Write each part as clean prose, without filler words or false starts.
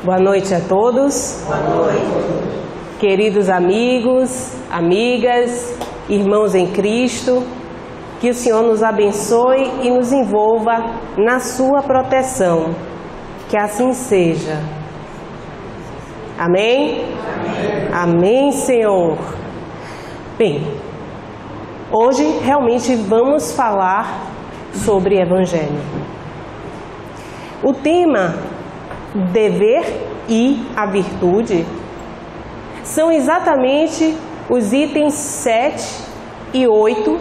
Boa noite a todos. Boa noite. Queridos amigos, amigas, irmãos em Cristo, que o Senhor nos abençoe e nos envolva na sua proteção. Que assim seja. Amém? Amém. Amém, Senhor. Bem, hoje realmente vamos falar sobre Evangelho. O tema dever e a virtude são exatamente os itens 7 e 8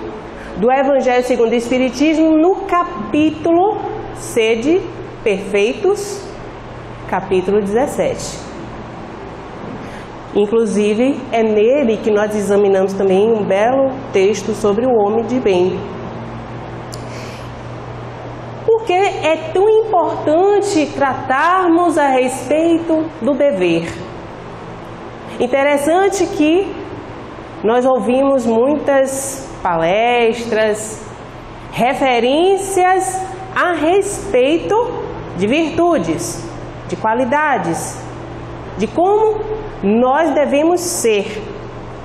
do Evangelho segundo o Espiritismo no capítulo Sede Perfeitos, capítulo 17. Inclusive, é nele que nós examinamos também um belo texto sobre o homem de bem. Por que é tão importante tratarmos a respeito do dever? Interessante que nós ouvimos muitas palestras, referências a respeito de virtudes, de qualidades, de como nós devemos ser.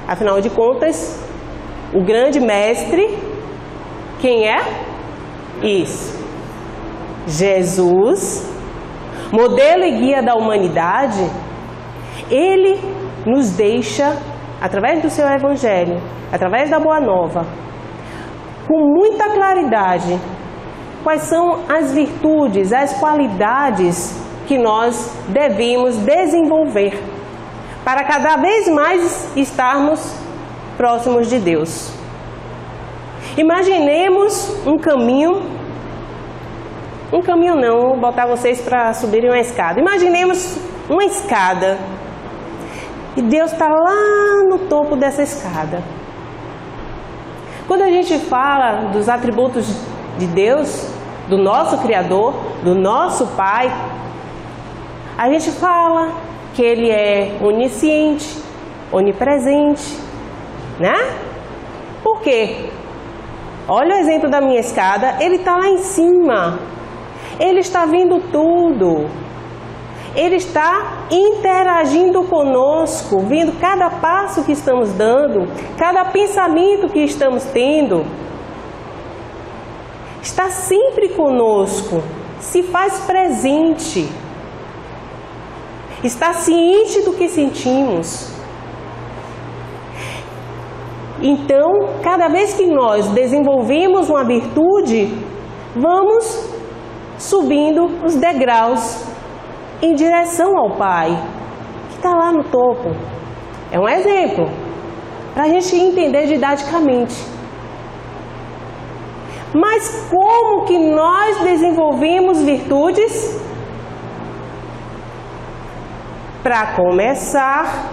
Afinal de contas, o grande mestre, quem é? Isso. Jesus, modelo e guia da humanidade, ele nos deixa, através do seu Evangelho, através da Boa Nova, com muita claridade, quais são as virtudes, as qualidades que nós devemos desenvolver para cada vez mais estarmos próximos de Deus. Imaginemos um caminho não, vou botar vocês para subirem uma escada. Imaginemos uma escada e Deus está lá no topo dessa escada. Quando a gente fala dos atributos de Deus, do nosso Criador, do nosso Pai, a gente fala que Ele é onisciente, onipresente, né? Por quê? Olha o exemplo da minha escada, Ele está lá em cima. Ele está vendo tudo. Ele está interagindo conosco, vendo cada passo que estamos dando, cada pensamento que estamos tendo. Está sempre conosco, se faz presente. Está ciente do que sentimos. Então, cada vez que nós desenvolvemos uma virtude, vamos subindo os degraus em direção ao Pai, que está lá no topo. É um exemplo para a gente entender didaticamente. Mas como que nós desenvolvemos virtudes? Para começar,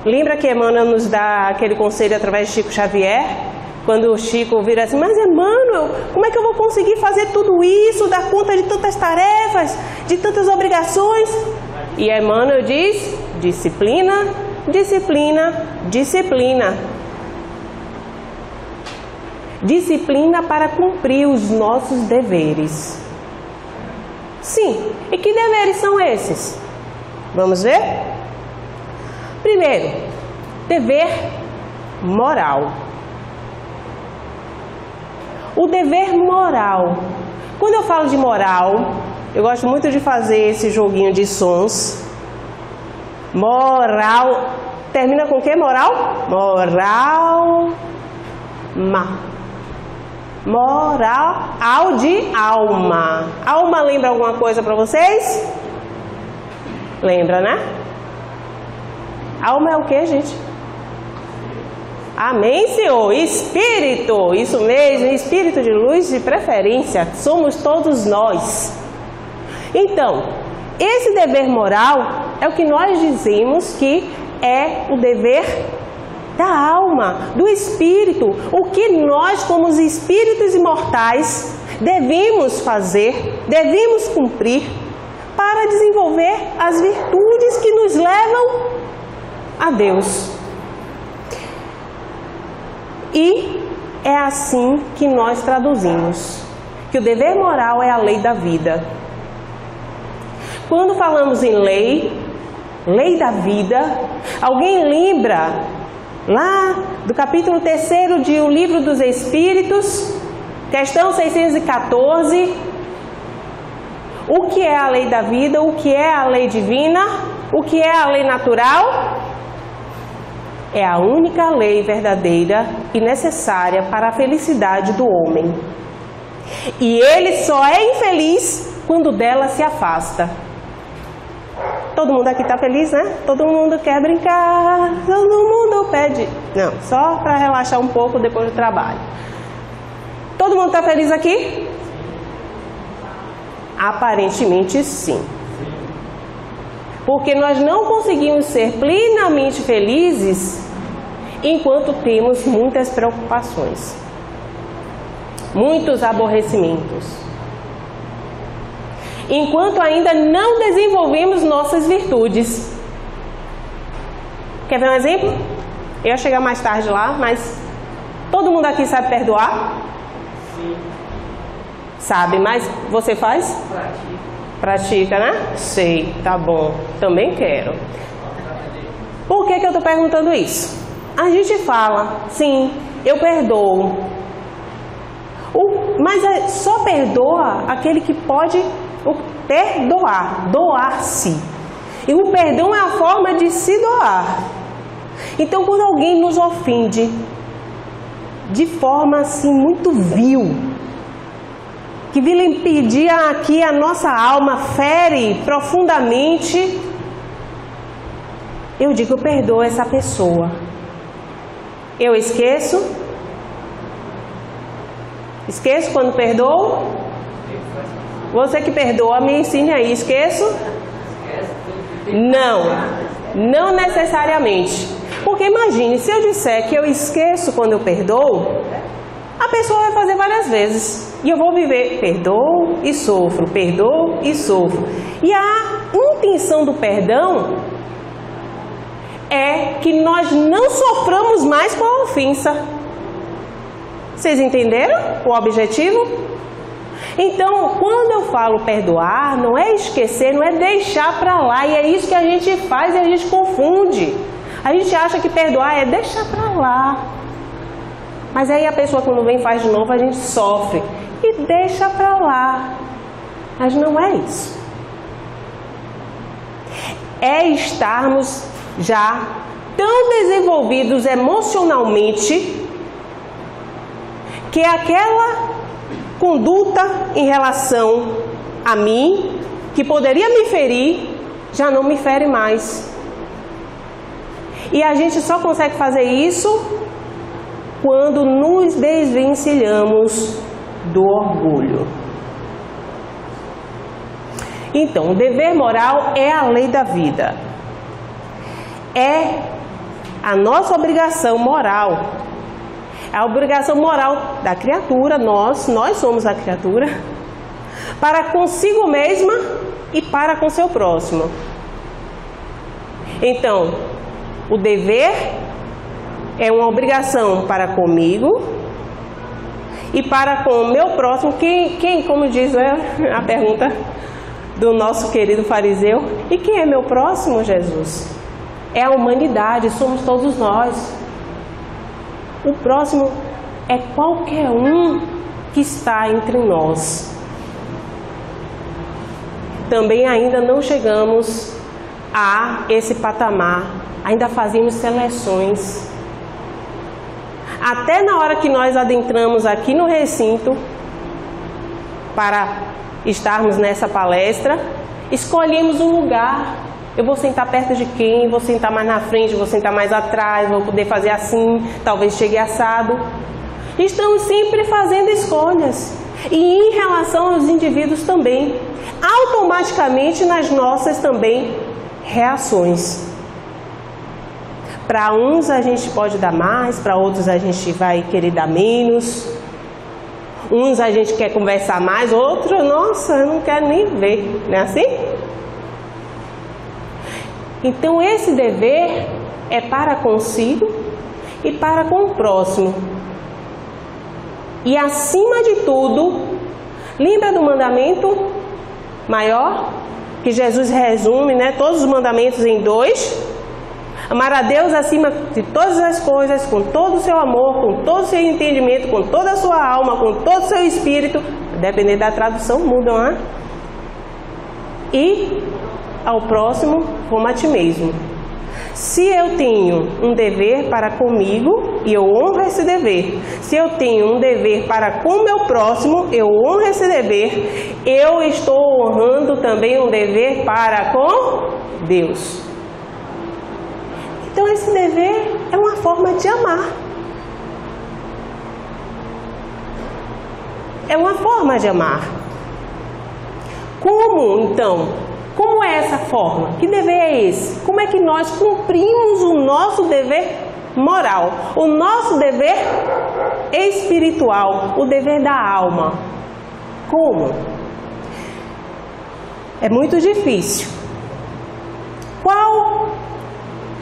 lembra que Emmanuel nos dá aquele conselho através de Chico Xavier? Quando o Chico vira assim, mas Emmanuel, como é que eu vou conseguir fazer tudo isso, dar conta de tantas tarefas, de tantas obrigações? E Emmanuel diz, disciplina, disciplina, disciplina. Disciplina para cumprir os nossos deveres. Sim, e que deveres são esses? Vamos ver? Primeiro, dever moral. O dever moral. Quando eu falo de moral, eu gosto muito de fazer esse joguinho de sons. Moral. Termina com o que? Moral? Moral. Moral de alma. Alma lembra alguma coisa para vocês? Lembra, né? Alma é o que, gente? Amém, Senhor? Espírito, isso mesmo, espírito de luz de preferência, somos todos nós. Então, esse dever moral é o que nós dizemos que é o dever da alma, do espírito, o que nós, como os espíritos imortais, devemos fazer, devemos cumprir para desenvolver as virtudes que nos levam a Deus. E é assim que nós traduzimos, que o dever moral é a lei da vida. Quando falamos em lei, lei da vida, alguém lembra lá do capítulo 3 de O Livro dos Espíritos, questão 614, o que é a lei da vida, o que é a lei divina, o que é a lei natural? É a única lei verdadeira e necessária para a felicidade do homem. E ele só é infeliz quando dela se afasta. Todo mundo aqui está feliz, né? Todo mundo quer brincar, todo mundo pede... Não, só para relaxar um pouco depois do trabalho. Todo mundo está feliz aqui? Aparentemente sim. Porque nós não conseguimos ser plenamente felizes enquanto temos muitas preocupações, muitos aborrecimentos, enquanto ainda não desenvolvemos nossas virtudes. Quer ver um exemplo? Eu ia chegar mais tarde lá, mas todo mundo aqui sabe perdoar? Sim. Sabe, mas você faz? Pratica, né? Sei, tá bom. Também quero. Por que eu estou perguntando isso? A gente fala, sim, eu perdoo. Mas só perdoa aquele que pode perdoar, doar-se. E o perdão é a forma de se doar. Então, quando alguém nos ofende de forma assim muito vil, que vilipendia aqui a nossa alma, fere profundamente, eu digo, eu perdoo essa pessoa. Eu esqueço? Esqueço quando perdoo? Você que perdoa, me ensine aí, esqueço? Não necessariamente. Porque imagine, se eu disser que eu esqueço quando eu perdoo, a pessoa vai fazer várias vezes. E eu vou viver, perdoo e sofro, perdoo e sofro. E a intenção do perdão é que nós não soframos mais com a ofensa. Vocês entenderam o objetivo? Então, quando eu falo perdoar, não é esquecer, não é deixar para lá. E é isso que a gente faz e a gente confunde. A gente acha que perdoar é deixar para lá. Mas aí a pessoa quando vem e faz de novo, a gente sofre. E deixa para lá. Mas não é isso. É estarmos já tão desenvolvidos emocionalmente que aquela conduta em relação a mim, que poderia me ferir, já não me fere mais. E a gente só consegue fazer isso quando nos desvencilhamos do orgulho. Então, o dever moral é a lei da vida. É a nossa obrigação moral. É a obrigação moral da criatura, nós somos a criatura, para consigo mesma e para com seu próximo. Então, o dever é uma obrigação para comigo e para com o meu próximo. Quem como diz a pergunta do nosso querido fariseu, e quem é meu próximo, Jesus? É a humanidade, somos todos nós. O próximo é qualquer um que está entre nós. Também ainda não chegamos a esse patamar, ainda fazemos seleções. Até na hora que nós adentramos aqui no recinto para estarmos nessa palestra, escolhemos um lugar. Eu vou sentar perto de quem? Vou sentar mais na frente, vou sentar mais atrás, vou poder fazer assim, talvez chegue assado. Estamos sempre fazendo escolhas. E em relação aos indivíduos também, automaticamente nas nossas também reações. Para uns a gente pode dar mais, para outros a gente vai querer dar menos. Uns a gente quer conversar mais, outros, nossa, eu não quero nem ver, não é assim? Então esse dever é para consigo e para com o próximo. E acima de tudo, lembra do mandamento maior? que Jesus resume, né, todos os mandamentos em 2. Amar a Deus acima de todas as coisas, com todo o seu amor, com todo o seu entendimento, com toda a sua alma, com todo o seu espírito. Dependendo da tradução, mudam, né? E ao próximo como a ti mesmo. Se eu tenho um dever para comigo, e eu honro esse dever. Se eu tenho um dever para com o meu próximo, eu honro esse dever. Eu estou honrando também um dever para com Deus. Então esse dever é uma forma de amar. É uma forma de amar. Como, então? Como é essa forma? Que dever é esse? Como é que nós cumprimos o nosso dever moral? O nosso dever espiritual, o dever da alma. Como? É muito difícil.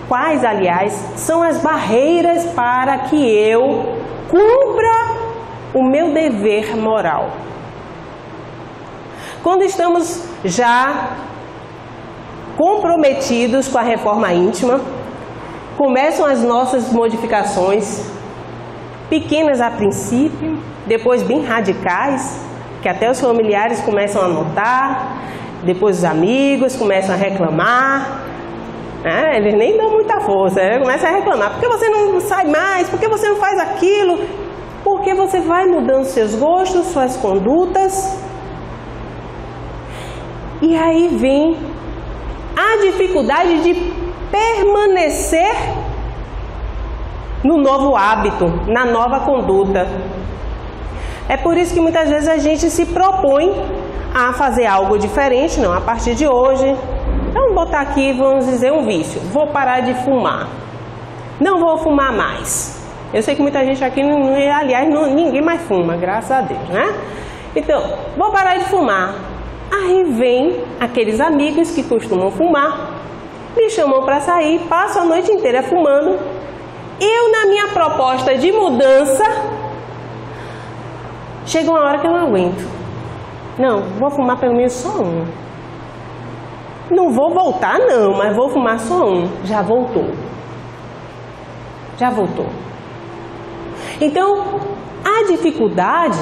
Quais, aliás, são as barreiras para que eu cumpra o meu dever moral? Quando estamos já comprometidos com a reforma íntima, começam as nossas modificações, pequenas a princípio, depois bem radicais, que até os familiares começam a notar, depois os amigos começam a reclamar. Eles nem dão muita força, começam a reclamar. Por que você não sai mais? Por que você não faz aquilo? Porque você vai mudando seus gostos, suas condutas. E aí vem a dificuldade de permanecer no novo hábito, na nova conduta. É por isso que muitas vezes a gente se propõe a fazer algo diferente. Não, a partir de hoje, vamos botar aqui, vamos dizer, um vício. Vou parar de fumar. Não vou fumar mais. Eu sei que muita gente aqui, aliás, ninguém mais fuma, graças a Deus, né? Então, vou parar de fumar. Aí vem aqueles amigos que costumam fumar, me chamam para sair, passo a noite inteira fumando. Eu, na minha proposta de mudança, chega uma hora que eu não aguento. Não, vou fumar pelo menos só um. Não vou voltar não, mas vou fumar só um. Já voltou. Já voltou. Então, a dificuldade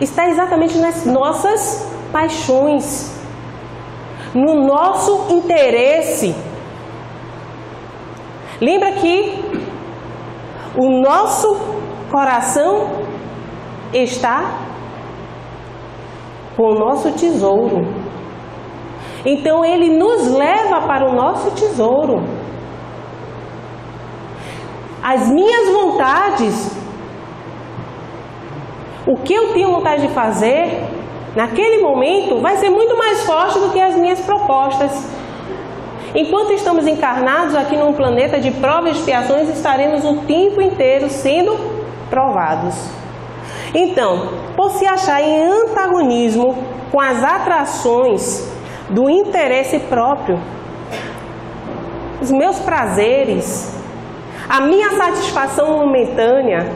está exatamente nas nossas paixões, no nosso interesse. Lembra que o nosso coração está com o nosso tesouro. Então ele nos leva para o nosso tesouro. As minhas vontades, o que eu tenho vontade de fazer, naquele momento, vai ser muito mais forte do que as minhas propostas. Enquanto estamos encarnados aqui num planeta de provas e expiações, estaremos o tempo inteiro sendo provados. Então, por se achar em antagonismo com as atrações do interesse próprio, os meus prazeres, a minha satisfação momentânea,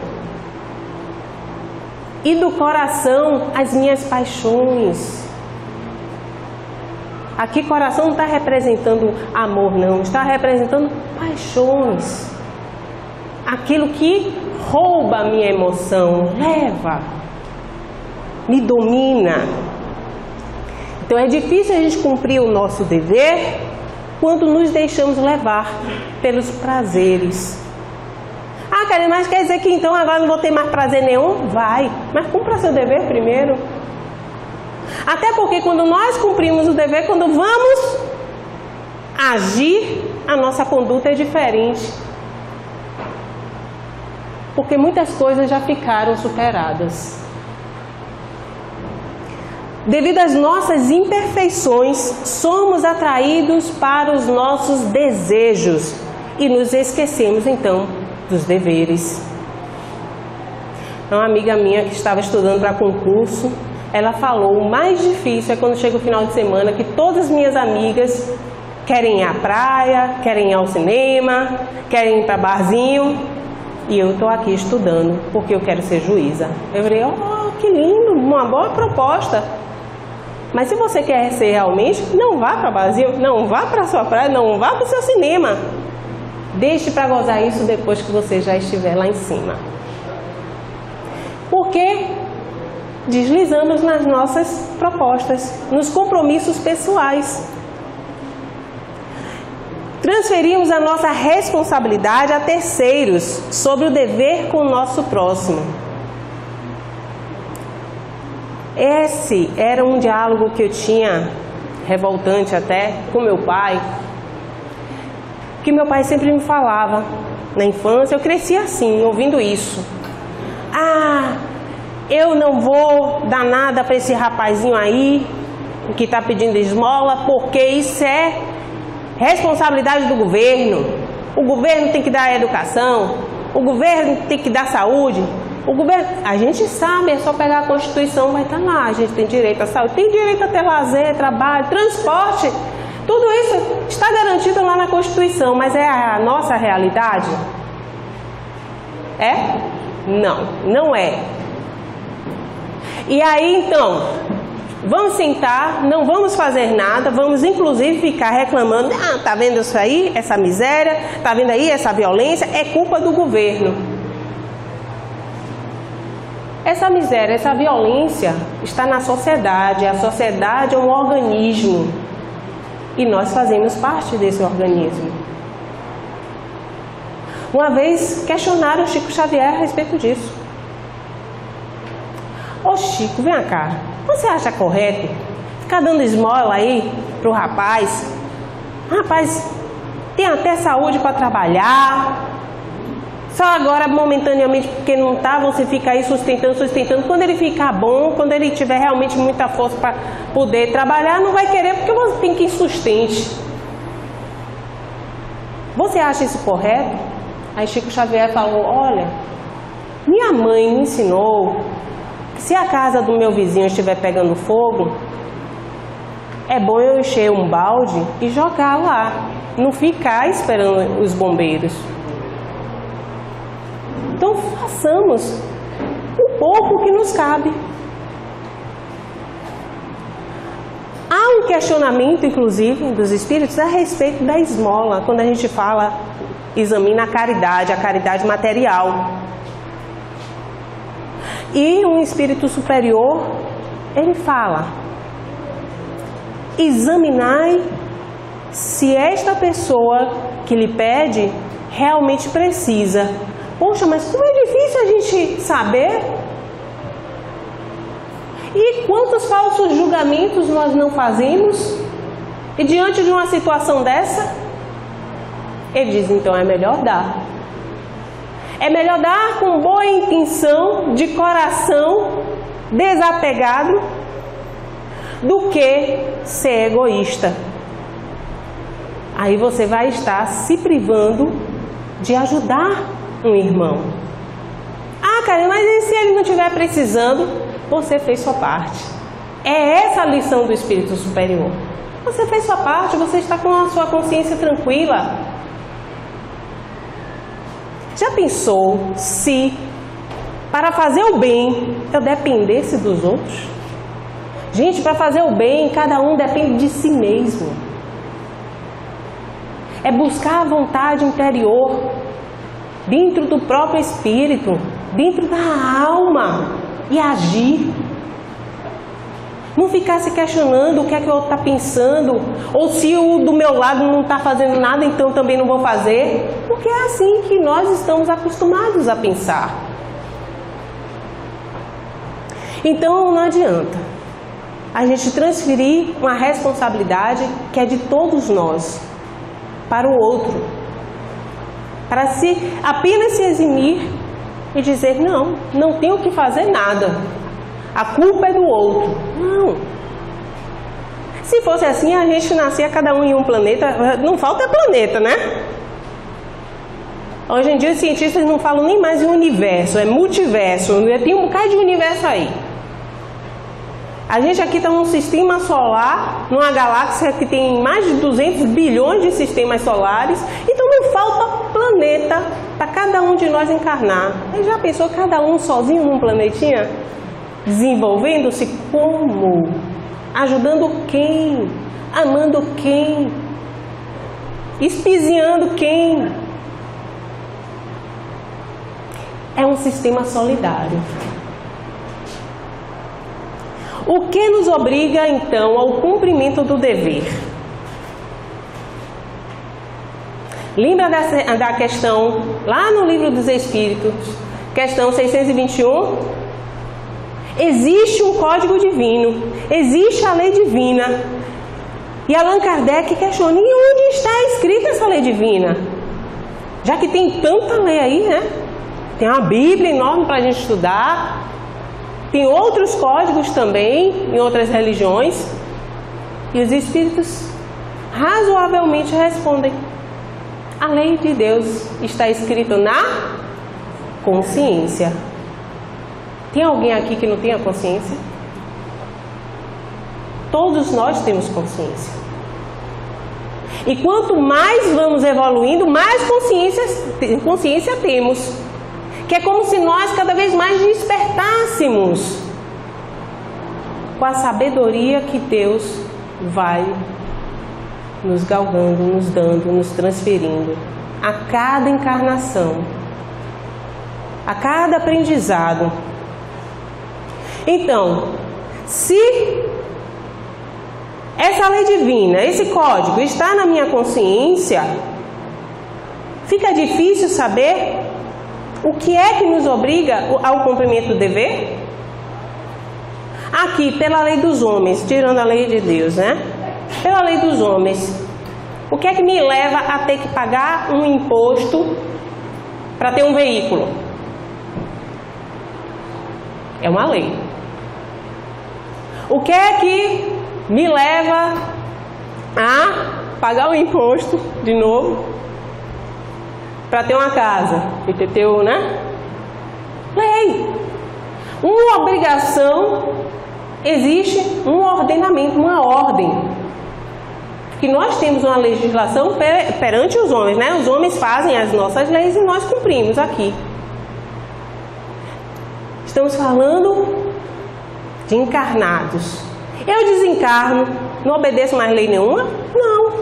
e do coração as minhas paixões. Aqui coração não está representando amor, não, está representando paixões. Aquilo que rouba a minha emoção, leva, me domina. Então é difícil a gente cumprir o nosso dever quando nos deixamos levar pelos prazeres. Ah, Karine, mas quer dizer que então agora não vou ter mais prazer nenhum? Vai, mas cumpra seu dever primeiro. Até porque quando nós cumprimos o dever, quando vamos agir, a nossa conduta é diferente. Porque muitas coisas já ficaram superadas. Devido às nossas imperfeições, somos atraídos para os nossos desejos e nos esquecemos então dos deveres. Uma amiga minha que estava estudando para concurso, ela falou, o mais difícil é quando chega o final de semana, que todas as minhas amigas querem ir à praia, querem ir ao cinema, querem ir para barzinho, e eu estou aqui estudando, porque eu quero ser juíza. Eu falei, oh, que lindo, uma boa proposta. Mas se você quer ser realmente, não vá para Brasil, não vá para a sua praia, não vá para o seu cinema. Deixe para gozar isso depois que você já estiver lá em cima. Porque deslizamos nas nossas propostas, nos compromissos pessoais. Transferimos a nossa responsabilidade a terceiros sobre o dever com o nosso próximo. Esse era um diálogo que eu tinha, revoltante até, com meu pai, que meu pai sempre me falava na infância. Eu cresci assim, ouvindo isso. Eu não vou dar nada para esse rapazinho aí que está pedindo esmola, porque isso é responsabilidade do governo. O governo tem que dar educação, o governo tem que dar saúde. O governo, a gente sabe, é só pegar a Constituição, vai estar lá. A gente tem direito à saúde, tem direito a ter lazer, trabalho, transporte. Tudo isso está garantido lá na Constituição, mas é a nossa realidade? É? Não, não é. E aí então, vamos sentar, não vamos fazer nada, vamos inclusive ficar reclamando, tá vendo isso aí, essa miséria, tá vendo aí essa violência, é culpa do governo. Essa miséria, essa violência está na sociedade, a sociedade é um organismo e nós fazemos parte desse organismo. Uma vez questionaram Chico Xavier a respeito disso. Ô Chico, vem cá, você acha correto ficar dando esmola aí pro rapaz? Rapaz, tem até saúde para trabalhar, só agora momentaneamente porque não tá, você fica aí sustentando. Quando ele ficar bom, quando ele tiver realmente muita força para poder trabalhar, não vai querer porque você tem que sustente. Você acha isso correto? Aí Chico Xavier falou, olha, minha mãe me ensinou que se a casa do meu vizinho estiver pegando fogo, é bom eu encher um balde e jogar lá, não ficar esperando os bombeiros. Então façamos o pouco que nos cabe. Há um questionamento, inclusive, dos espíritos a respeito da esmola, quando a gente examina a caridade material. E um espírito superior, ele fala, examinai se esta pessoa que lhe pede realmente precisa. Poxa, mas como é difícil a gente saber? E quantos falsos julgamentos nós não fazemos? E diante de uma situação dessa, ele diz, então é melhor dar. É melhor dar com boa intenção, de coração, desapegado, do que ser egoísta. Aí você vai estar se privando de ajudar um irmão. Cara, mas e se ele não estiver precisando? Você fez sua parte. É essa a lição do Espírito Superior. Você fez sua parte, você está com a sua consciência tranquila. Já pensou se, para fazer o bem, eu dependesse dos outros? Gente, para fazer o bem, cada um depende de si mesmo. É buscar a vontade interior, dentro do próprio espírito, dentro da alma, e agir. Não ficar se questionando o que é que o outro está pensando, ou se o do meu lado não está fazendo nada, então também não vou fazer, porque é assim que nós estamos acostumados a pensar. Então não adianta a gente transferir uma responsabilidade que é de todos nós para o outro, para apenas se eximir e dizer, não tenho que fazer nada, a culpa é do outro. Não. Se fosse assim, a gente nascia cada um em um planeta, não falta planeta, né? Hoje em dia os cientistas não falam nem mais em universo, é multiverso, tem um bocado de universo aí. A gente aqui está num sistema solar, numa galáxia que tem mais de 200 bilhões de sistemas solares, então não falta planeta para cada um de nós encarnar. Você já pensou cada um sozinho num planetinha? Desenvolvendo-se como Ajudando quem? Amando quem? Espiziando quem? É um sistema solidário. O que nos obriga, então, ao cumprimento do dever? Lembra da questão, lá no Livro dos Espíritos, questão 621? Existe um código divino, existe a lei divina. E Allan Kardec questiona, e onde está escrita essa lei divina? Já que tem tanta lei aí, né? Tem uma Bíblia enorme para a gente estudar. Tem outros códigos também, em outras religiões. E os Espíritos razoavelmente respondem. A lei de Deus está escrita na consciência. Tem alguém aqui que não tenha consciência? Todos nós temos consciência. E quanto mais vamos evoluindo, mais consciência temos. Que é como se nós cada vez mais despertássemos com a sabedoria que Deus vai nos galgando, nos dando, nos transferindo a cada encarnação, a cada aprendizado. Então, se essa lei divina, esse código está na minha consciência, fica difícil saber o que é que nos obriga ao cumprimento do dever? Aqui, pela lei dos homens, tirando a lei de Deus, né? Pela lei dos homens, o que é que me leva a ter que pagar um imposto para ter um veículo? É uma lei. O que é que me leva a pagar o imposto de novo para ter uma casa? IPTU, né? Lei. Uma obrigação, existe um ordenamento, uma ordem. Que nós temos uma legislação perante os homens, né? Os homens fazem as nossas leis e nós cumprimos aqui. Estamos falando de encarnados. Eu desencarno, não obedeço mais lei nenhuma? Não.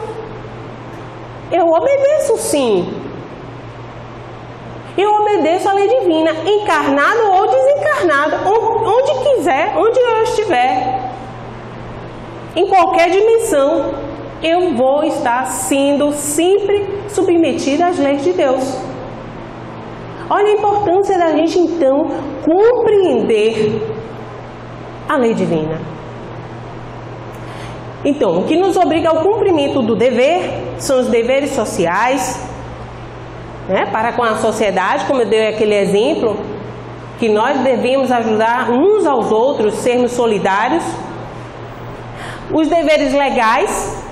Eu obedeço sim. Eu obedeço a lei divina, encarnado ou desencarnado, onde quiser, onde eu estiver. Em qualquer dimensão, eu vou estar sendo sempre submetida às leis de Deus. Olha a importância da gente, então, compreender a lei divina. Então, o que nos obriga ao cumprimento do dever são os deveres sociais, né, para com a sociedade, como eu dei aquele exemplo, que nós devemos ajudar uns aos outros, sermos solidários. Os deveres legais,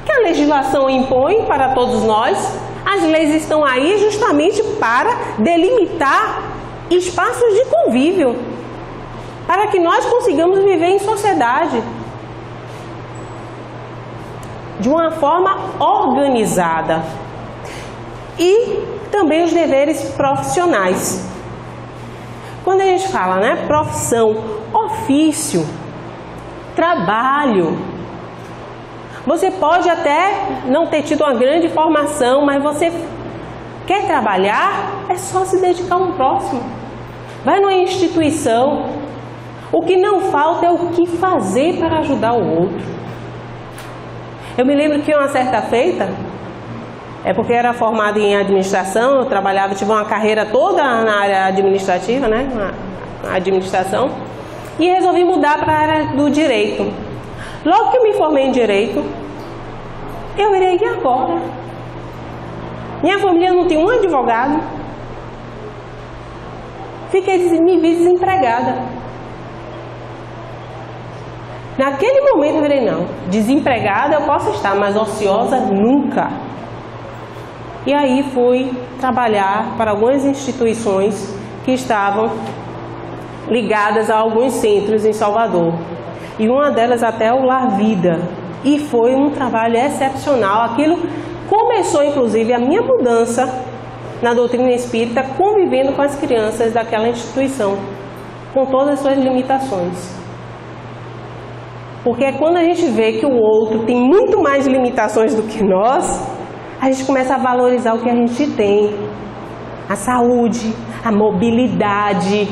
que a legislação impõe para todos nós. As leis estão aí justamente para delimitar espaços de convívio, para que nós consigamos viver em sociedade de uma forma organizada. E também os deveres profissionais. Quando a gente fala, né, profissão, ofício, trabalho, você pode até não ter tido uma grande formação, mas você quer trabalhar, é só se dedicar a um próximo. Vai numa instituição. O que não falta é o que fazer para ajudar o outro. Eu me lembro que uma certa feita, é porque eu era formada em administração, eu trabalhava, tive uma carreira toda na área administrativa, né, na administração, e resolvi mudar para a área do direito. Logo que eu me formei em direito, eu virei, e agora? Minha família não tem um advogado. Me vi desempregada. Naquele momento eu virei, não, desempregada eu posso estar, mas ociosa nunca. E aí fui trabalhar para algumas instituições que estavam ligadas a alguns centros em Salvador. E uma delas até o Lar Vida. E foi um trabalho excepcional. Aquilo começou, inclusive, a minha mudança na doutrina espírita, convivendo com as crianças daquela instituição, com todas as suas limitações. Porque é quando a gente vê que o outro tem muito mais limitações do que nós, a gente começa a valorizar o que a gente tem. A saúde, a mobilidade.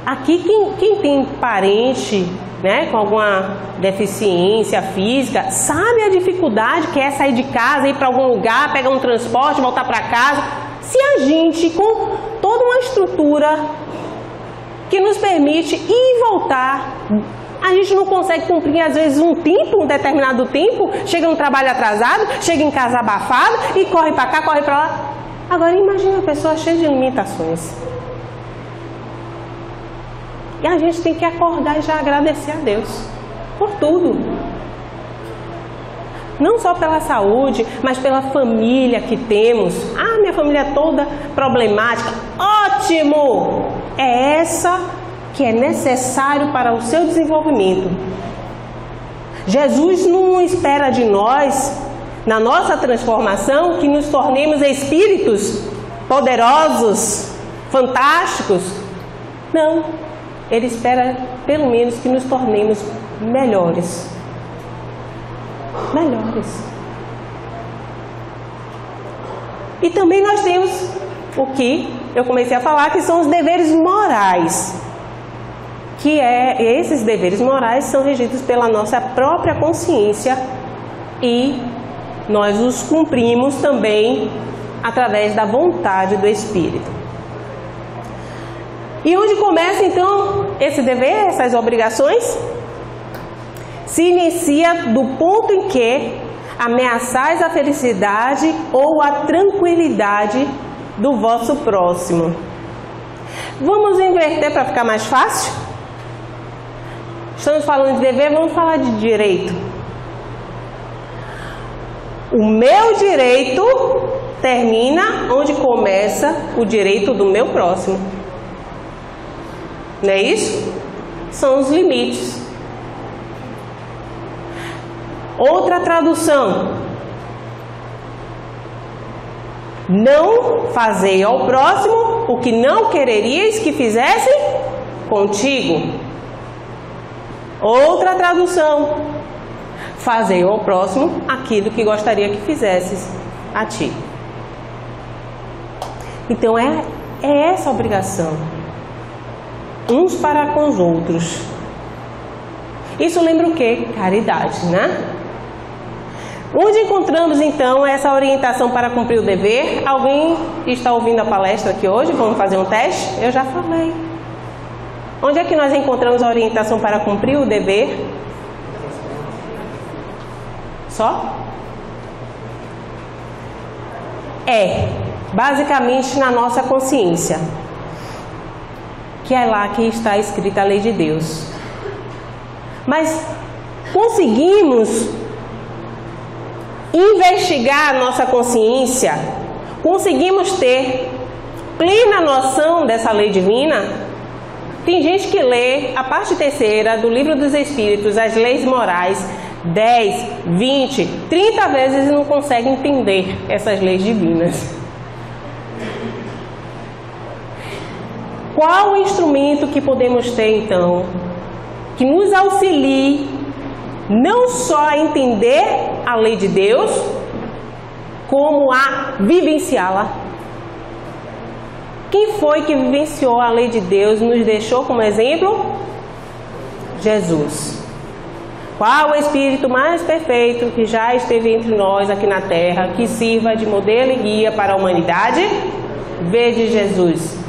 Aqui quem tem parente, né, com alguma deficiência física, sabe a dificuldade que é sair de casa, ir para algum lugar, pegar um transporte, voltar para casa. Se a gente, com toda uma estrutura que nos permite ir e voltar, a gente não consegue cumprir às vezes um determinado tempo, chega no trabalho atrasado, chega em casa abafado e corre para cá, corre para lá. Agora imagine uma pessoa cheia de limitações. E a gente tem que acordar e já agradecer a Deus por tudo. Não só pela saúde, mas pela família que temos. Ah, minha família é toda problemática. Ótimo! É essa que é necessário para o seu desenvolvimento. Jesus não espera de nós, na nossa transformação, que nos tornemos espíritos poderosos, fantásticos. Não. Ele espera, pelo menos, que nos tornemos melhores. Melhores. E também nós temos o que eu comecei a falar, que são os deveres morais. Esses deveres morais são regidos pela nossa própria consciência e nós os cumprimos também através da vontade do Espírito. E onde começa então esse dever, essas obrigações? Se inicia do ponto em que ameaçais a felicidade ou a tranquilidade do vosso próximo. Vamos inverter para ficar mais fácil? Estamos falando de dever, vamos falar de direito. O meu direito termina onde começa o direito do meu próximo. Não é isso? São os limites. Outra tradução. Não fazei ao próximo o que não quererias que fizessem contigo. Outra tradução. Fazei ao próximo aquilo que gostaria que fizesses a ti. Então é essa a obrigação. Uns para com os outros. Isso lembra o quê? Caridade, né? Onde encontramos então essa orientação para cumprir o dever? Alguém está ouvindo a palestra aqui hoje? Vamos fazer um teste? Eu já falei. Onde é que nós encontramos a orientação para cumprir o dever? Só? Basicamente na nossa consciência. Que é lá que está escrita a lei de Deus. Mas conseguimos investigar a nossa consciência? Conseguimos ter plena noção dessa lei divina? Tem gente que lê a parte terceira do Livro dos Espíritos, as leis morais, 10, 20, 30 vezes e não consegue entender essas leis divinas. Qual o instrumento que podemos ter, então, que nos auxilie não só a entender a lei de Deus, como a vivenciá-la? Quem foi que vivenciou a lei de Deus e nos deixou como exemplo? Jesus. Qual o Espírito mais perfeito que já esteve entre nós aqui na Terra, que sirva de modelo e guia para a humanidade? Vede Jesus.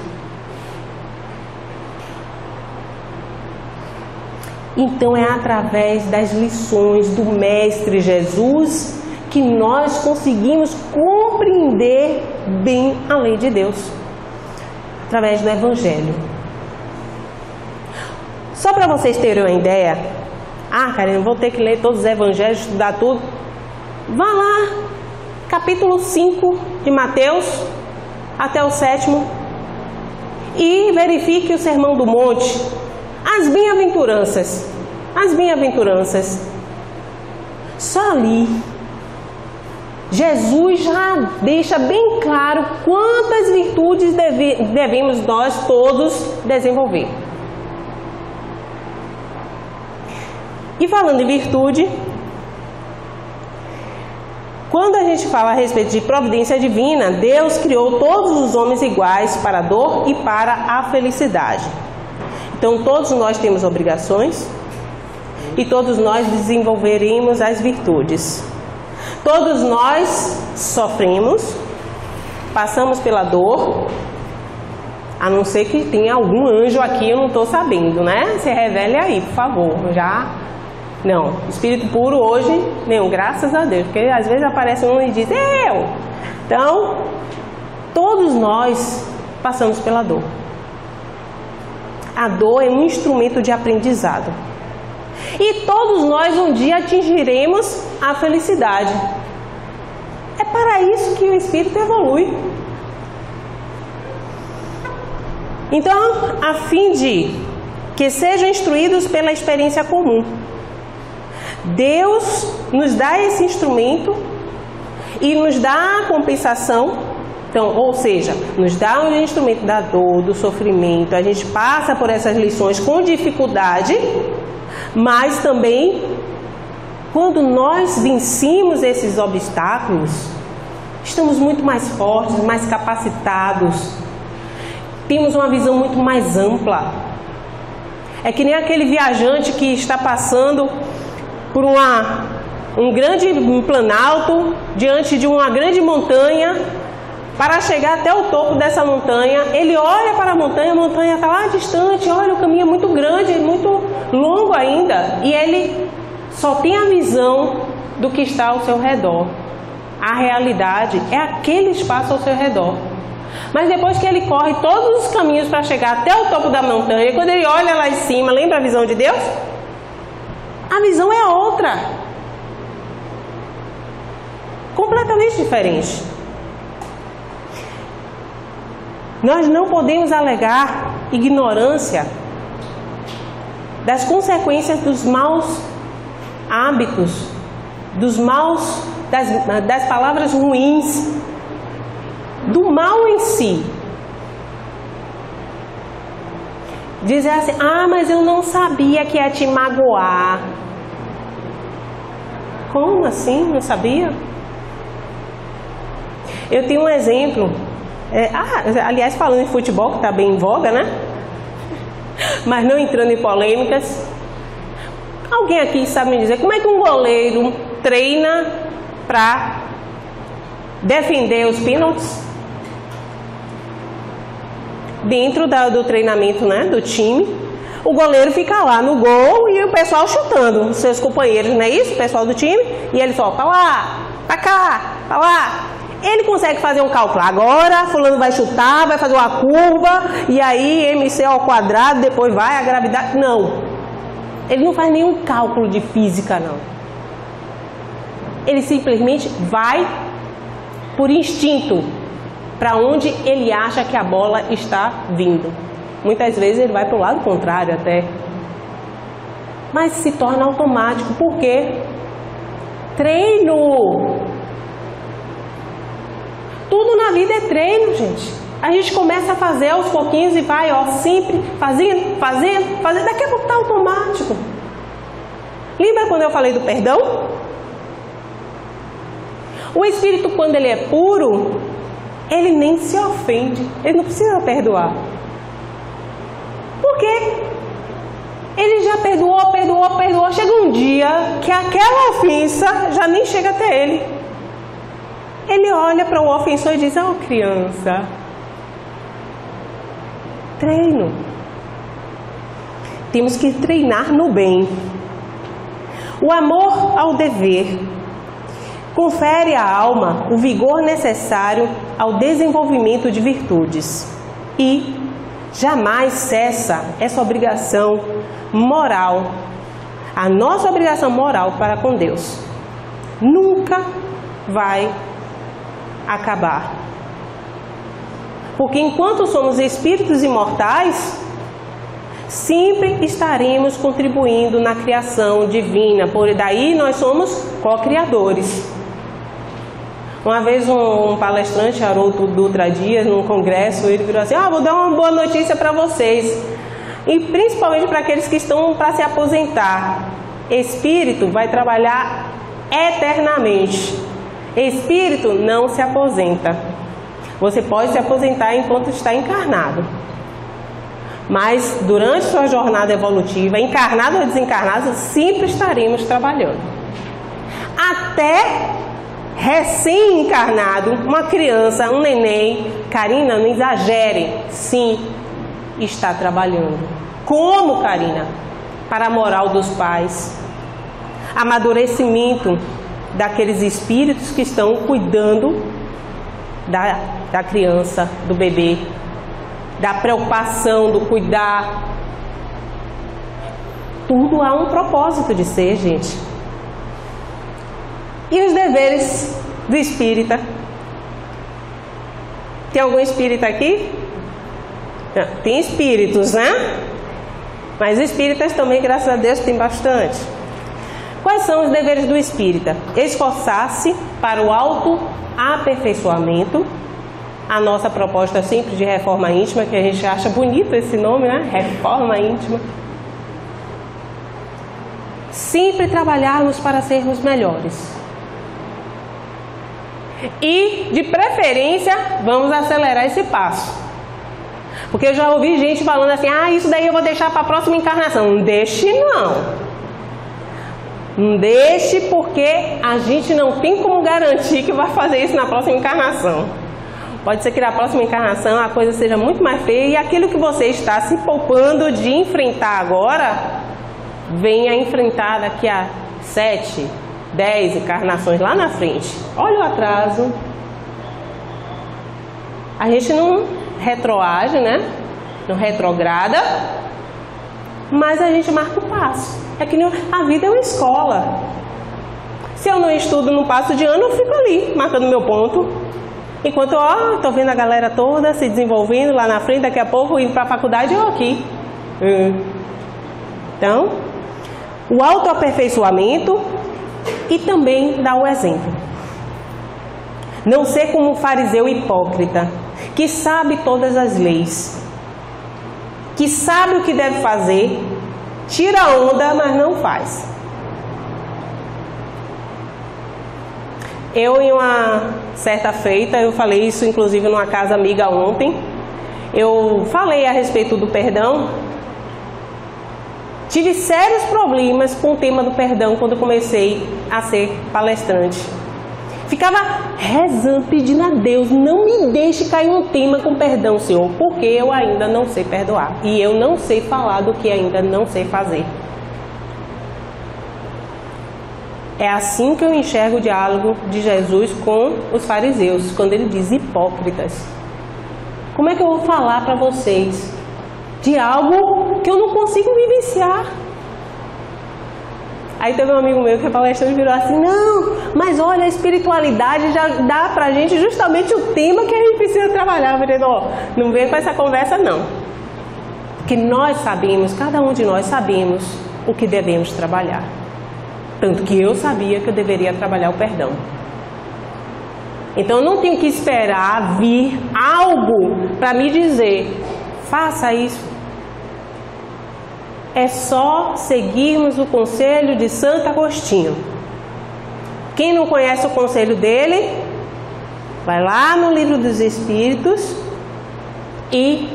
Então é através das lições do Mestre Jesus que nós conseguimos compreender bem a lei de Deus. Através do Evangelho. Só para vocês terem uma ideia. Karen, vou ter que ler todos os Evangelhos, estudar tudo. Vá lá, capítulo 5 de Mateus, até o 7º. E verifique o Sermão do Monte. As bem-aventuranças. As bem-aventuranças. Só ali Jesus já deixa bem claro quantas virtudes devemos nós todos desenvolver. E falando em virtude, quando a gente fala a respeito de providência divina, Deus criou todos os homens iguais para a dor e para a felicidade. Então todos nós temos obrigações e todos nós desenvolveremos as virtudes. Todos nós sofremos, passamos pela dor, a não ser que tenha algum anjo aqui, eu não estou sabendo, né? Se revele aí, por favor. Não, espírito puro hoje, nenhum, graças a Deus, porque às vezes aparece um e diz, eu! Então, todos nós passamos pela dor. A dor é um instrumento de aprendizado. E todos nós um dia atingiremos a felicidade. É para isso que o espírito evolui. Então, a fim de que sejam instruídos pela experiência comum, Deus nos dá esse instrumento e nos dá a compensação. Então, ou seja, nos dá o instrumento da dor, do sofrimento. A gente passa por essas lições com dificuldade, mas também, quando nós vencemos esses obstáculos, estamos muito mais fortes, mais capacitados, temos uma visão muito mais ampla. É que nem aquele viajante que está passando por um grande planalto, diante de uma grande montanha. Para chegar até o topo dessa montanha, ele olha para a montanha está lá distante, olha, o caminho é muito grande, é muito longo ainda, e ele só tem a visão do que está ao seu redor. A realidade é aquele espaço ao seu redor. Mas depois que ele corre todos os caminhos para chegar até o topo da montanha, quando ele olha lá em cima, lembra a visão de Deus? A visão é outra. Completamente diferente. Nós não podemos alegar ignorância das consequências dos maus hábitos, das palavras ruins, do mal em si. Dizer assim, mas eu não sabia que ia te magoar. Como assim? Não sabia? Eu tenho um exemplo. Aliás, falando em futebol, que está bem em voga, né? Mas não entrando em polêmicas. Alguém aqui sabe me dizer como é que um goleiro treina para defender os pênaltis? Dentro do treinamento, né, do time, o goleiro fica lá no gol e o pessoal chutando, os seus companheiros, não é isso? O pessoal do time, e ele só, pra lá, pra cá, pra lá. Ele consegue fazer um cálculo. Agora, fulano vai chutar, vai fazer uma curva, e aí MC ao quadrado, depois vai a gravidade. Não. Ele não faz nenhum cálculo de física, não. Ele simplesmente vai por instinto para onde ele acha que a bola está vindo. Muitas vezes ele vai para o lado contrário até. Mas se torna automático. Por quê? Treino. Tudo na vida é treino, gente. A gente começa a fazer aos pouquinhos e vai, sempre fazendo. Daqui a pouco está automático. Lembra quando eu falei do perdão? O espírito, quando ele é puro, ele nem se ofende. Ele não precisa perdoar. Por quê? Ele já perdoou. Chega um dia que aquela ofensa já nem chega até ele. Ele olha para o ofensor e diz, criança, treino. Temos que treinar no bem. O amor ao dever confere à alma o vigor necessário ao desenvolvimento de virtudes e jamais cessa essa obrigação moral, a nossa obrigação moral para com Deus. Nunca vai acabar. Porque enquanto somos espíritos imortais, sempre estaremos contribuindo na criação divina. Por daí nós somos co-criadores. Uma vez um palestrante, Haroldo Dutra Dias, num congresso, ele virou assim, vou dar uma boa notícia para vocês. E principalmente para aqueles que estão para se aposentar. Espírito vai trabalhar eternamente. Espírito não se aposenta. Você pode se aposentar enquanto está encarnado. Mas durante sua jornada evolutiva, encarnado ou desencarnado, sempre estaremos trabalhando. Até recém-encarnado, uma criança, um neném, Karina, não exagere, sim, está trabalhando. Como, Karina? Para a moral dos pais, amadurecimento daqueles espíritos que estão cuidando da criança, do bebê, da preocupação, do cuidar. Tudo há um propósito de ser, gente. E os deveres do espírita? Tem algum espírita aqui? Não, tem espíritos, né? Mas espíritas também, graças a Deus, tem bastante. Quais são os deveres do espírita? Esforçar-se para o autoaperfeiçoamento. A nossa proposta sempre de reforma íntima, que a gente acha bonito esse nome, né? Reforma íntima. Sempre trabalharmos para sermos melhores. E, de preferência, vamos acelerar esse passo. Porque eu já ouvi gente falando assim, isso daí eu vou deixar para a próxima encarnação. Não deixe, não. Não deixe, porque a gente não tem como garantir que vai fazer isso na próxima encarnação. Pode ser que na próxima encarnação a coisa seja muito mais feia e aquilo que você está se poupando de enfrentar agora, venha enfrentar daqui a 7, 10 encarnações lá na frente. Olha o atraso. A gente não retroage, né? Não retrograda, mas a gente marca o passo. É que a vida é uma escola. Se eu não estudo no passo de ano, eu fico ali, marcando meu ponto. Enquanto, estou vendo a galera toda se desenvolvendo lá na frente, daqui a pouco indo para a faculdade, eu aqui. Então, o autoaperfeiçoamento e também dar o exemplo. Não ser como um fariseu hipócrita, que sabe todas as leis, que sabe o que deve fazer, tira a onda, mas não faz. Eu, em uma certa feita, eu falei isso inclusive numa casa amiga ontem, eu falei a respeito do perdão. Tive sérios problemas com o tema do perdão quando eu comecei a ser palestrante. Ficava rezando, pedindo a Deus, não me deixe cair um tema com perdão, Senhor, porque eu ainda não sei perdoar. E eu não sei falar do que ainda não sei fazer. É assim que eu enxergo o diálogo de Jesus com os fariseus, quando ele diz hipócritas. Como é que eu vou falar para vocês de algo que eu não consigo vivenciar? Aí teve um amigo meu que é palestrante e virou assim, não, mas olha, a espiritualidade já dá pra gente justamente o tema que a gente precisa trabalhar. Eu falei, não vem com essa conversa não. Porque nós sabemos, cada um de nós sabemos o que devemos trabalhar. Tanto que eu sabia que eu deveria trabalhar o perdão. Então eu não tenho que esperar vir algo para me dizer, faça isso. É só seguirmos o conselho de Santo Agostinho. Quem não conhece o conselho dele, vai lá no Livro dos Espíritos e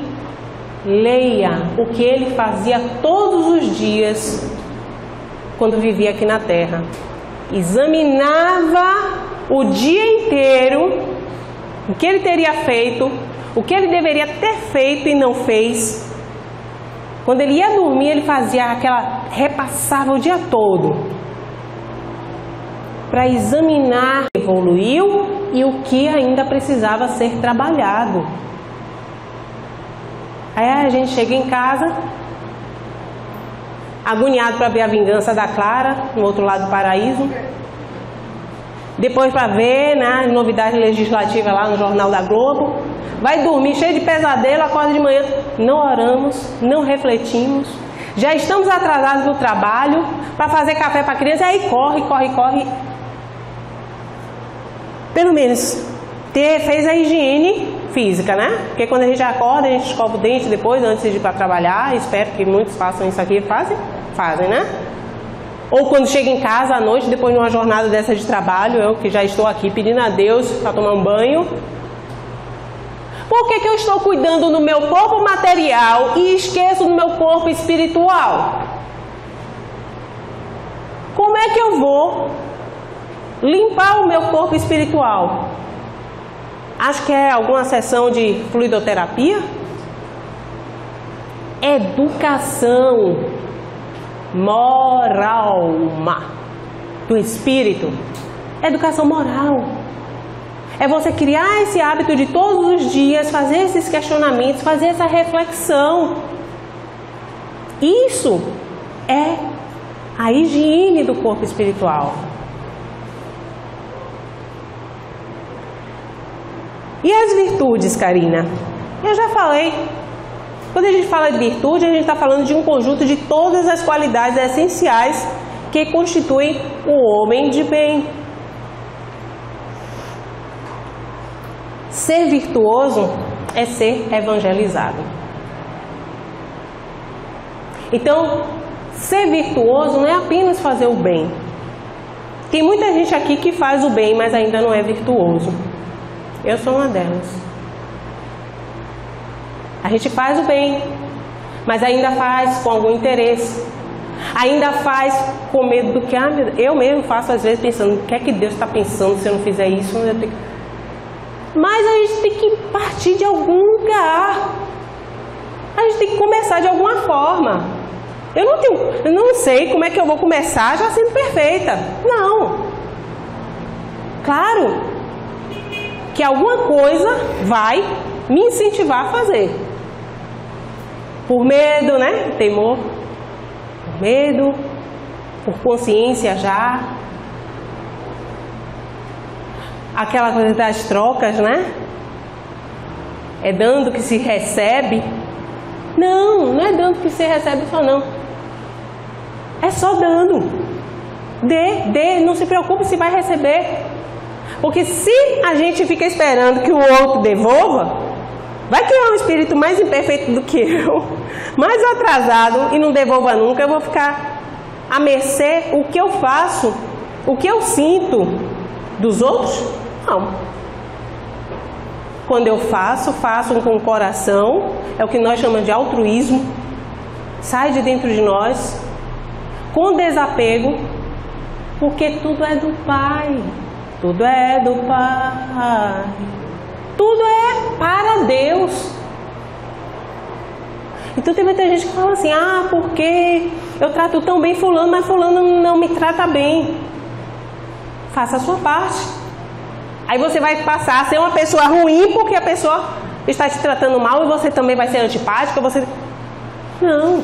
leia o que ele fazia todos os dias quando vivia aqui na Terra. Examinava o dia inteiro o que ele teria feito, o que ele deveria ter feito e não fez. Quando ele ia dormir, ele fazia repassava o dia todo para examinar o que evoluiu e o que ainda precisava ser trabalhado. Aí a gente chega em casa, agoniado para ver a vingança da Clara, no outro lado do paraíso. Depois para ver, né, novidade legislativa lá no Jornal da Globo. Vai dormir cheio de pesadelo, acorda de manhã. Não oramos, não refletimos. Já estamos atrasados no trabalho para fazer café para a criança. Aí corre. Pelo menos fez a higiene física, né? Porque quando a gente acorda, a gente escova o dente depois, antes de ir para trabalhar. Espero que muitos façam isso aqui. Fazem, né? Ou quando chega em casa à noite, depois de uma jornada dessa de trabalho, eu que já estou aqui pedindo a Deus para tomar um banho. Por que eu estou cuidando do meu corpo material e esqueço do meu corpo espiritual? Como é que eu vou limpar o meu corpo espiritual? Acho que é alguma sessão de fluidoterapia? Educação moral do espírito. Educação moral. É você criar esse hábito de todos os dias fazer esses questionamentos, fazer essa reflexão. Isso é a higiene do corpo espiritual. E as virtudes, Karina? Eu já falei. Quando a gente fala de virtude, a gente está falando de um conjunto de todas as qualidades essenciais que constituem o homem de bem. Ser virtuoso é ser evangelizado. Então, ser virtuoso não é apenas fazer o bem. Tem muita gente aqui que faz o bem, mas ainda não é virtuoso. Eu sou uma delas. A gente faz o bem, mas ainda faz com algum interesse. Ainda faz com medo do que... eu mesmo faço às vezes pensando, o que é que Deus está pensando se eu não fizer isso? Mas a gente tem que partir de algum lugar. A gente tem que começar de alguma forma. Eu não sei como é que eu vou começar já sendo perfeita. Não. Claro que alguma coisa vai me incentivar a fazer. Por medo, né? Temor. Por medo. Por consciência já. Aquela coisa das trocas, né? É dando que se recebe. Não é dando que se recebe só não. É só dando. Dê, não se preocupe se vai receber. Porque se a gente fica esperando que o outro devolva, vai criar um espírito mais imperfeito do que eu, mais atrasado e não devolva nunca. Eu vou ficar à mercê o que eu faço, o que eu sinto dos outros? Não. Quando eu faço com o coração, é o que nós chamamos de altruísmo, sai de dentro de nós, com desapego, porque tudo é do Pai, tudo é do Pai, tudo é para Deus. Então tem muita gente que fala assim, porque eu trato tão bem fulano, mas fulano não me trata bem. Faça a sua parte. Aí você vai passar a ser uma pessoa ruim porque a pessoa está te tratando mal e você também vai ser antipática. Não.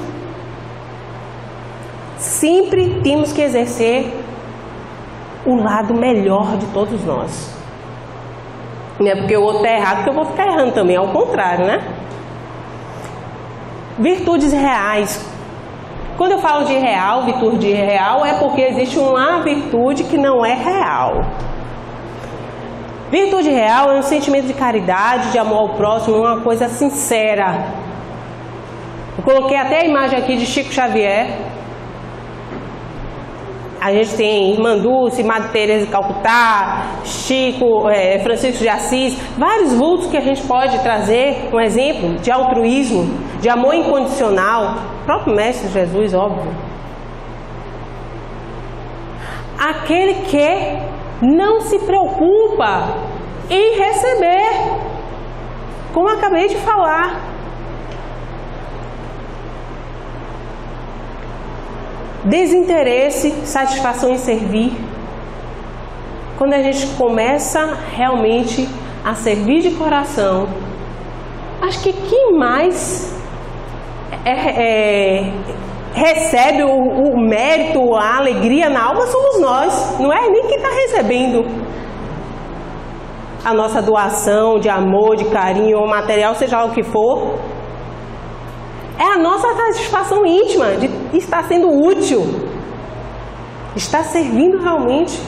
Sempre temos que exercer o lado melhor de todos nós. Não é porque o outro está errado que eu vou ficar errando também, ao contrário, né? Virtudes reais. Quando eu falo de real, virtude real, é porque existe uma virtude que não é real. Virtude real é um sentimento de caridade, de amor ao próximo, uma coisa sincera. Eu coloquei até a imagem aqui de Chico Xavier. A gente tem Irmã Dulce, Madre Teresa de Calcutá, Chico, Francisco de Assis, vários vultos que a gente pode trazer um exemplo de altruísmo, de amor incondicional. O próprio Mestre Jesus, óbvio. Aquele que não se preocupa em receber, como eu acabei de falar. Desinteresse, satisfação em servir. Quando a gente começa realmente a servir de coração, acho que quem mais recebe o mérito, a alegria na alma somos nós. Não é nem quem está recebendo a nossa doação de amor, de carinho, ou material, seja lá o que for. É a nossa satisfação íntima de estar sendo útil, estar servindo realmente,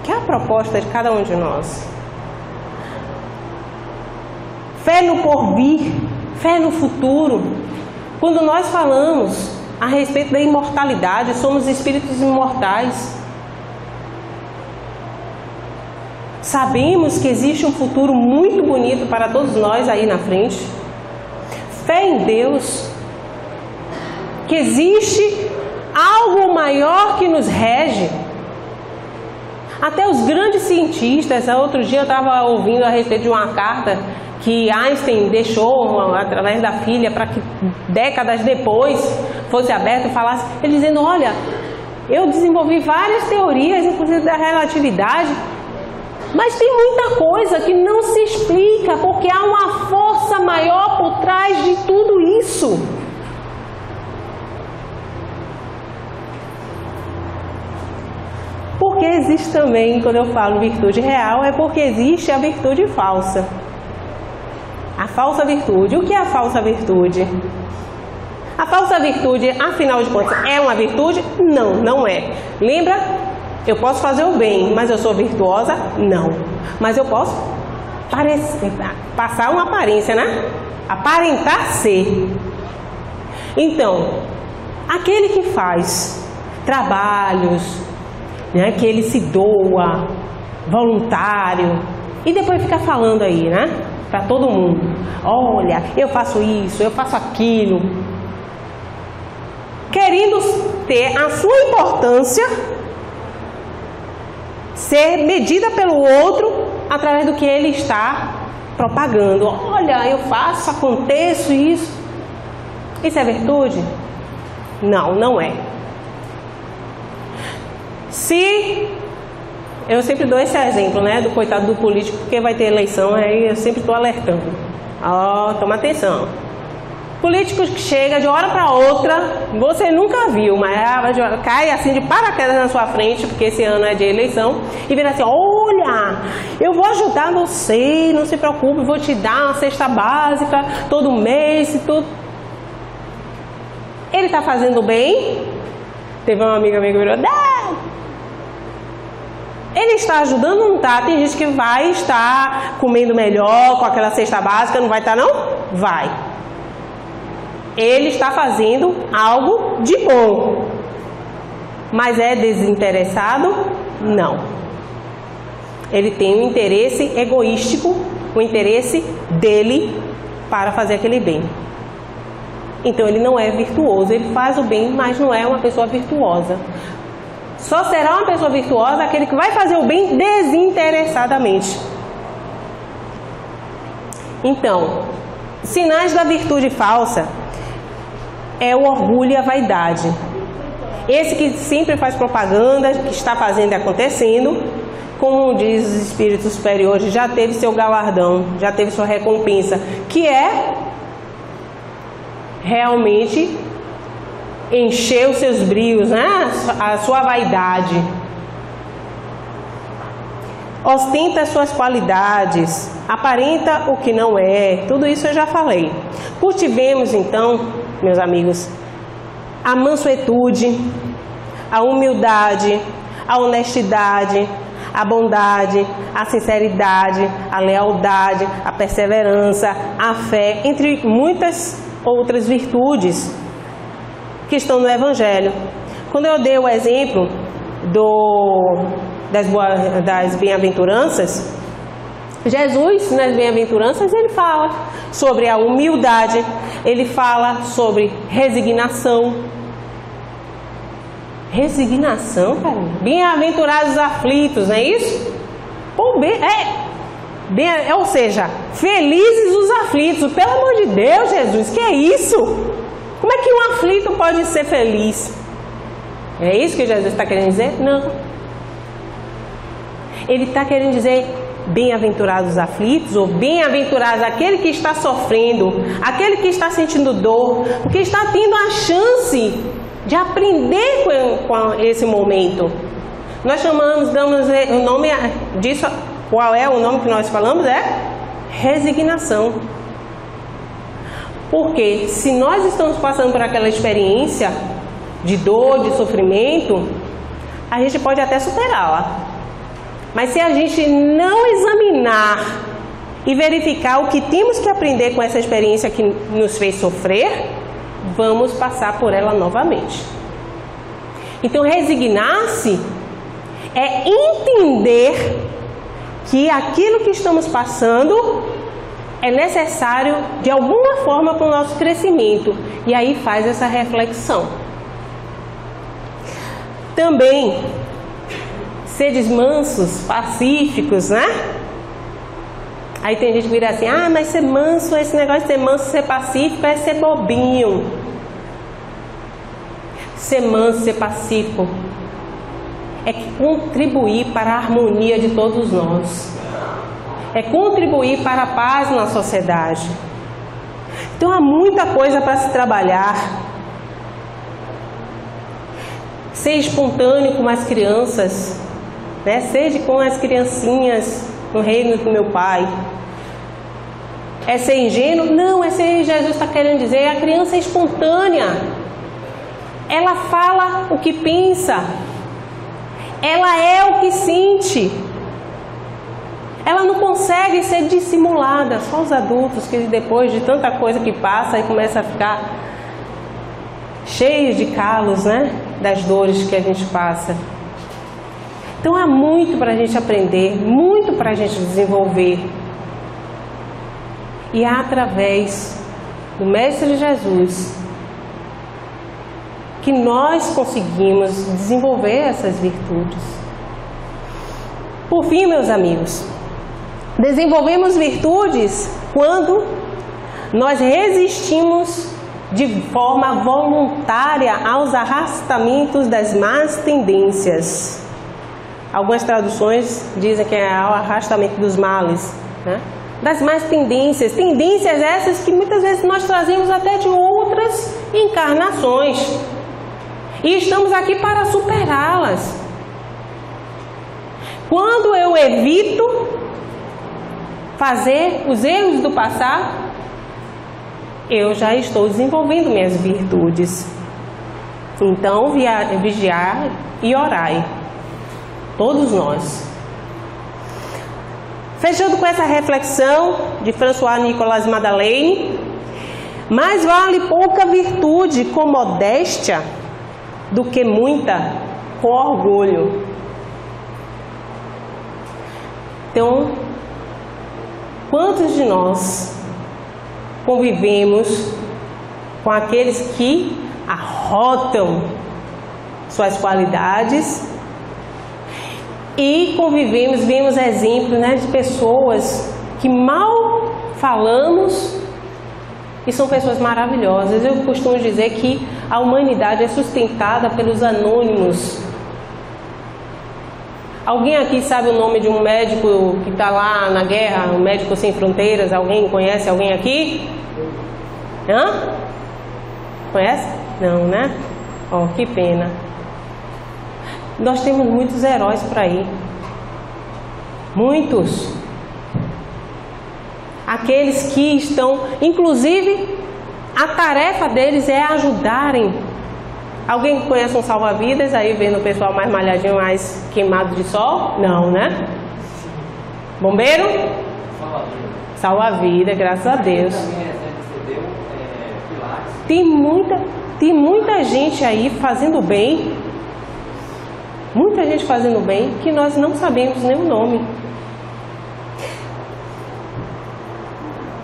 que é a proposta de cada um de nós. Fé no porvir, fé no futuro. Quando nós falamos a respeito da imortalidade. Somos espíritos imortais. Sabemos que existe um futuro muito bonito para todos nós aí na frente. Fé em Deus. Que existe algo maior que nos rege. Até os grandes cientistas, outro dia eu estava ouvindo a respeito de uma carta que Einstein deixou através da filha para que décadas depois fosse aberto e falasse, ele dizendo, olha, eu desenvolvi várias teorias, inclusive da relatividade, mas tem muita coisa que não se explica, porque há uma força maior por trás de tudo isso. Porque existe também, quando eu falo virtude real, é porque existe a virtude falsa. A falsa virtude. O que é a falsa virtude? A falsa virtude, afinal de contas, é uma virtude? Não, não é. Lembra? Eu posso fazer o bem, mas eu sou virtuosa? Não. Mas eu posso passar uma aparência, né? Aparentar ser. Então, aquele que faz trabalhos, né, que ele se doa, voluntário, e depois fica falando aí, né, para todo mundo, olha, eu faço isso, eu faço aquilo, querendo ter a sua importância ser medida pelo outro através do que ele está propagando. Olha, eu faço, aconteço isso. Isso é virtude? Não, não é. Se eu sempre dou esse exemplo, né, do coitado do político, porque vai ter eleição, aí eu sempre estou alertando. Ó, toma atenção. Político que chega de hora para outra, você nunca viu, mas cai assim de paraquedas na sua frente, porque esse ano é de eleição, e vira assim, olha, eu vou ajudar você, não se preocupe, vou te dar uma cesta básica todo mês e tudo. Ele está fazendo bem? Teve uma amiga minha que virou, não! Ele está ajudando, não está? Tem gente que vai estar comendo melhor com aquela cesta básica, não vai estar não? Vai. Ele está fazendo algo de bom. Mas é desinteressado? Não. Ele tem um interesse egoístico, o interesse dele para fazer aquele bem. Então ele não é virtuoso, ele faz o bem, mas não é uma pessoa virtuosa. Só será uma pessoa virtuosa aquele que vai fazer o bem desinteressadamente. Então, sinais da virtude falsa é o orgulho e a vaidade. Esse que sempre faz propaganda, que está fazendo e acontecendo, como diz os espíritos superiores, já teve seu galardão, já teve sua recompensa, que é realmente encher os seus brios, né? A sua vaidade. Ostenta as suas qualidades, aparenta o que não é, tudo isso eu já falei. Cultivemos então, meus amigos, a mansuetude, a humildade, a honestidade, a bondade, a sinceridade, a lealdade, a perseverança, a fé, entre muitas outras virtudes que estão no Evangelho. Quando eu dei o exemplo das bem-aventuranças, Jesus, nas bem-aventuranças, ele fala sobre a humildade, ele fala sobre resignação. Resignação, cara? Bem-aventurados os aflitos, não é isso? Ou seja, felizes os aflitos. Pelo amor de Deus, Jesus, que é isso? Como é que um aflito pode ser feliz? É isso que Jesus está querendo dizer? Não. Ele está querendo dizer bem-aventurados os aflitos, ou bem-aventurados aquele que está sofrendo, aquele que está sentindo dor, porque está tendo a chance de aprender com esse momento. Nós damos o nome disso, qual é o nome que nós falamos? É resignação. Porque se nós estamos passando por aquela experiência de dor, de sofrimento, a gente pode até superá-la. Mas se a gente não examinar e verificar o que temos que aprender com essa experiência que nos fez sofrer, vamos passar por ela novamente. Então, resignar-se é entender que aquilo que estamos passando é necessário de alguma forma para o nosso crescimento. E aí faz essa reflexão. Também, seres mansos, pacíficos, né? Aí tem gente que vira assim, mas ser manso, esse negócio de ser manso, ser pacífico é ser bobinho. Ser manso, ser pacífico é contribuir para a harmonia de todos nós. É contribuir para a paz na sociedade. Então há muita coisa para se trabalhar. Ser espontâneo com as crianças, né? Seja com as criancinhas no reino do meu Pai. É ser ingênuo? Não, é ser, Jesus está querendo dizer, a criança é espontânea. Ela fala o que pensa. Ela é o que sente. Ela não consegue ser dissimulada. Só os adultos que depois de tanta coisa que passa e começa a ficar cheios de calos, né? Das dores que a gente passa. Então há muito para a gente aprender, muito para a gente desenvolver. E é através do Mestre Jesus que nós conseguimos desenvolver essas virtudes. Por fim, meus amigos, desenvolvemos virtudes quando nós resistimos de forma voluntária aos arrastamentos das más tendências. Algumas traduções dizem que é o arrastamento dos males, né? Das más tendências. Tendências essas que muitas vezes nós trazemos até de outras encarnações. E estamos aqui para superá-las. Quando eu evito fazer os erros do passado, eu já estou desenvolvendo minhas virtudes. Então, vigiar e orai. Todos nós. Fechando com essa reflexão de François Nicolas Madeleine, mais vale pouca virtude com modéstia do que muita com orgulho. Então, quantos de nós convivemos com aqueles que arrotam suas qualidades e convivemos, vemos exemplos, né, de pessoas que mal falamos e são pessoas maravilhosas. Eu costumo dizer que a humanidade é sustentada pelos anônimos. Alguém aqui sabe o nome de um médico que está lá na guerra, um médico sem fronteiras? Alguém conhece alguém aqui? Hã? Conhece? Não, né? Oh, que pena. Nós temos muitos heróis por aí. Muitos. Aqueles que estão, inclusive, a tarefa deles é ajudarem. Alguém conhece um salva-vidas aí, vendo o pessoal mais malhadinho, mais queimado de sol? Não, né? Bombeiro? Salva-vida, graças a Deus. Tem muita gente aí fazendo bem. Muita gente fazendo bem que nós não sabemos nem o nome.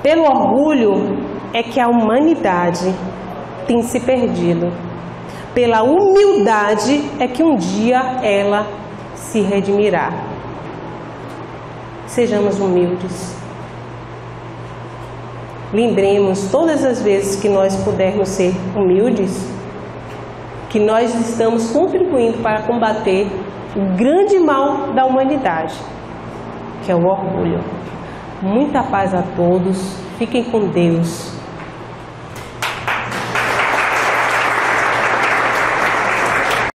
Pelo orgulho é que a humanidade tem se perdido. Pela humildade é que um dia ela se redimirá. Sejamos humildes. Lembremos todas as vezes que nós pudermos ser humildes, que nós estamos contribuindo para combater o grande mal da humanidade, que é o orgulho. Muita paz a todos, fiquem com Deus.